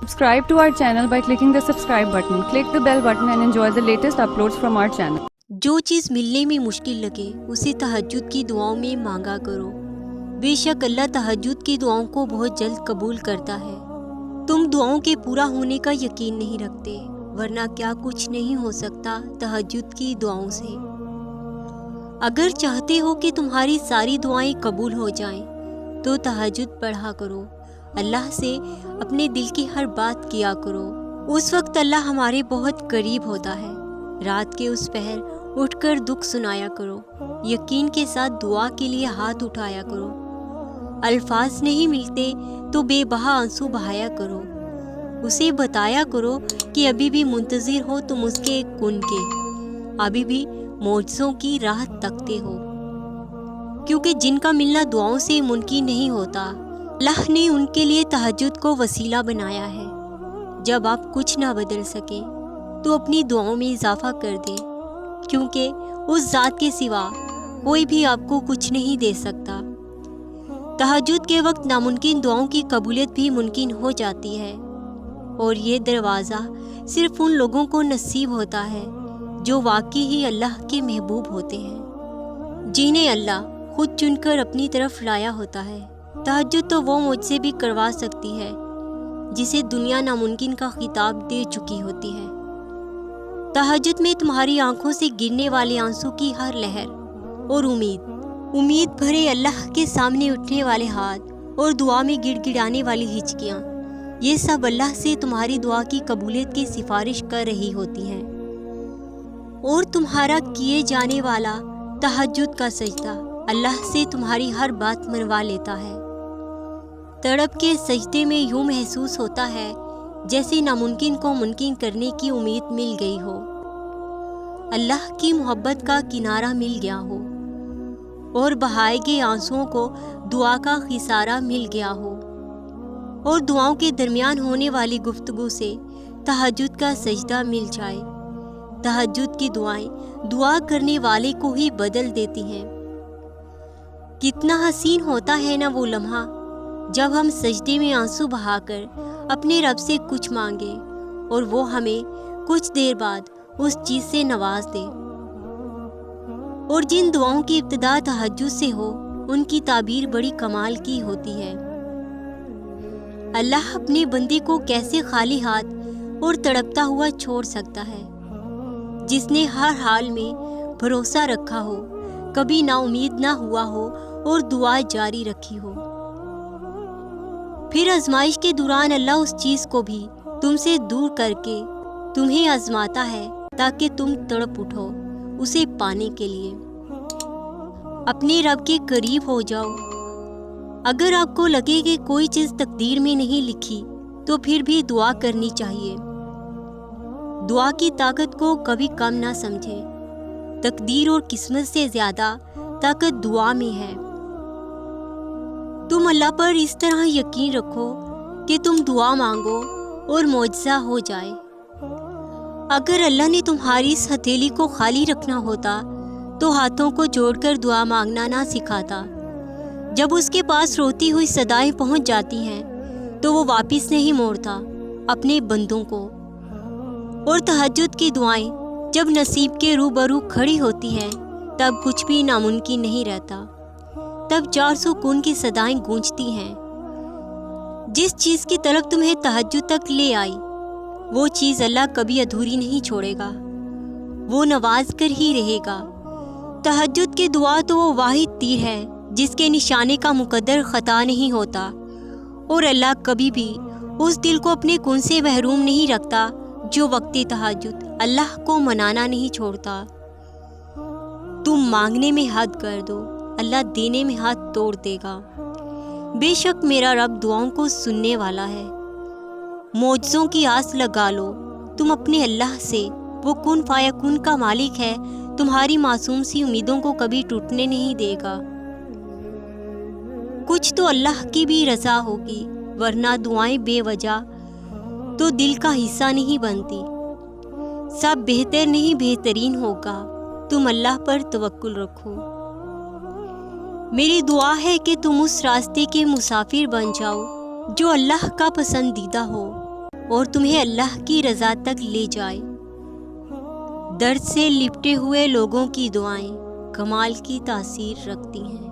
Subscribe to our channel by clicking the subscribe button. Click the bell button and enjoy the latest uploads from our channel. جو چیز ملنے میں مشکل لگے اسے تہجد کی دعاؤں میں مانگا کرو، بے شک اللہ تہجد کی دعاؤں کو بہت جلد قبول کرتا ہے۔ تم دعاؤں کے پورا ہونے کا یقین نہیں رکھتے، ورنہ کیا کچھ نہیں ہو سکتا تہجد کی دعاؤں سے۔ اگر چاہتے ہو کہ تمہاری ساری دعائیں قبول ہو جائیں تو تہجد پڑھا کرو، اللہ سے اپنے دل کی ہر بات کیا کرو، اس وقت اللہ ہمارے بہت قریب ہوتا ہے۔ رات کے اس پہر اٹھ کر دکھ سنایا کرو، یقین کے ساتھ دعا کے لیے ہاتھ اٹھایا کرو، الفاظ نہیں ملتے تو بے بہا آنسو بہایا کرو، اسے بتایا کرو کہ ابھی بھی منتظر ہو تم اس کے کن کے، ابھی بھی معجزوں کی راہ تکتے ہو، کیونکہ جن کا ملنا دعاؤں سے ممکن نہیں ہوتا، اللہ نے ان کے لیے تہجد کو وسیلہ بنایا ہے۔ جب آپ کچھ نہ بدل سکیں تو اپنی دعاؤں میں اضافہ کر دیں، کیونکہ اس ذات کے سوا کوئی بھی آپ کو کچھ نہیں دے سکتا۔ تہجد کے وقت ناممکن دعاؤں کی قبولیت بھی ممکن ہو جاتی ہے، اور یہ دروازہ صرف ان لوگوں کو نصیب ہوتا ہے جو واقعی ہی اللہ کے محبوب ہوتے ہیں، جنہیں اللہ خود چن کر اپنی طرف لایا ہوتا ہے۔ تہجد تو وہ معجزے بھی کروا سکتی ہے جسے دنیا ناممکن کا خطاب دے چکی ہوتی ہے۔ تہجد میں تمہاری آنکھوں سے گرنے والے آنسو کی ہر لہر اور امید بھرے اللہ کے سامنے اٹھنے والے ہاتھ اور دعا میں گڑ گڑانے والی ہچکیاں، یہ سب اللہ سے تمہاری دعا کی قبولیت کی سفارش کر رہی ہوتی ہیں، اور تمہارا کیے جانے والا تہجد کا سجدہ اللہ سے تمہاری ہر بات منوا لیتا ہے۔ تڑپ کے سجدے میں یوں محسوس ہوتا ہے جیسے ناممکن کو ممکن کرنے کی امید مل گئی ہو، اللہ کی محبت کا کنارہ مل گیا ہو، اور بہائے گئے آنسوؤں کو دعا کا خسارہ مل گیا ہو، اور دعاؤں کے درمیان ہونے والی گفتگو سے تہجد کا سجدہ مل جائے۔ تہجد کی دعائیں دعا کرنے والے کو ہی بدل دیتی ہیں۔ کتنا حسین ہوتا ہے نا وہ لمحہ جب ہم سجدے میں آنسو بہا کر اپنے رب سے کچھ مانگے اور وہ ہمیں کچھ دیر بعد اس چیز سے نواز دے۔ اور جن دعاؤں کی ابتدا تہجد سے ہو ان کی تعبیر بڑی کمال کی ہوتی ہے۔ اللہ اپنے بندے کو کیسے خالی ہاتھ اور تڑپتا ہوا چھوڑ سکتا ہے؟ جس نے ہر حال میں بھروسہ رکھا ہو، کبھی نا امید نہ ہوا ہو اور دعا جاری رکھی ہو۔ پھر آزمائش کے دوران اللہ اس چیز کو بھی تم سے دور کر کے تمہیں آزماتا ہے تاکہ تم تڑپ اٹھو اسے پانے کے لیے، اپنے رب کے قریب ہو جاؤ۔ اگر آپ کو لگے کہ کوئی چیز تقدیر میں نہیں لکھی تو پھر بھی دعا کرنی چاہیے۔ دعا کی طاقت کو کبھی کم نہ سمجھیں، تقدیر اور قسمت سے زیادہ طاقت دعا میں ہے۔ تم اللہ پر اس طرح یقین رکھو کہ تم دعا مانگو اور معجزہ ہو جائے۔ اگر اللہ نے تمہاری اس ہتھیلی کو خالی رکھنا ہوتا تو ہاتھوں کو جوڑ کر دعا مانگنا نہ سکھاتا۔ جب اس کے پاس روتی ہوئی صدائیں پہنچ جاتی ہیں تو وہ واپس نہیں موڑتا اپنے بندوں کو، اور تہجد کی دعائیں جب نصیب کے روبرو کھڑی ہوتی ہیں تب کچھ بھی ناممکن نہیں رہتا، تب 400 کون کی صدائیں گونجتی ہیں۔ جس چیز کی طلب تمہیں تہجد تک لے آئی وہ چیز اللہ کبھی ادھوری نہیں چھوڑے گا، وہ نواز کر ہی رہے گا۔ تہجد کی دعا تو وہ واحد تیر ہے جس کے نشانے کا مقدر خطا نہیں ہوتا، اور اللہ کبھی بھی اس دل کو اپنے کن سے محروم نہیں رکھتا جو وقت تہجد اللہ کو منانا نہیں چھوڑتا۔ تم مانگنے میں حد کر دو، اللہ دینے میں ہاتھ توڑ دے گا۔ بے شک میرا رب دعاؤں کو سننے والا ہے۔ معجزوں کی آس لگا لو تم اپنے اللہ سے، وہ کن فیکون کا مالک ہے، تمہاری معصوم سی امیدوں کو کبھی ٹوٹنے نہیں دے گا۔ کچھ تو اللہ کی بھی رضا ہوگی، ورنہ دعائیں بے وجہ تو دل کا حصہ نہیں بنتی۔ سب بہتر نہیں بہترین ہوگا، تم اللہ پر توکل رکھو۔ میری دعا ہے کہ تم اس راستے کے مسافر بن جاؤ جو اللہ کا پسندیدہ ہو، اور تمہیں اللہ کی رضا تک لے جائے۔ درد سے لپٹے ہوئے لوگوں کی دعائیں کمال کی تاثیر رکھتی ہیں۔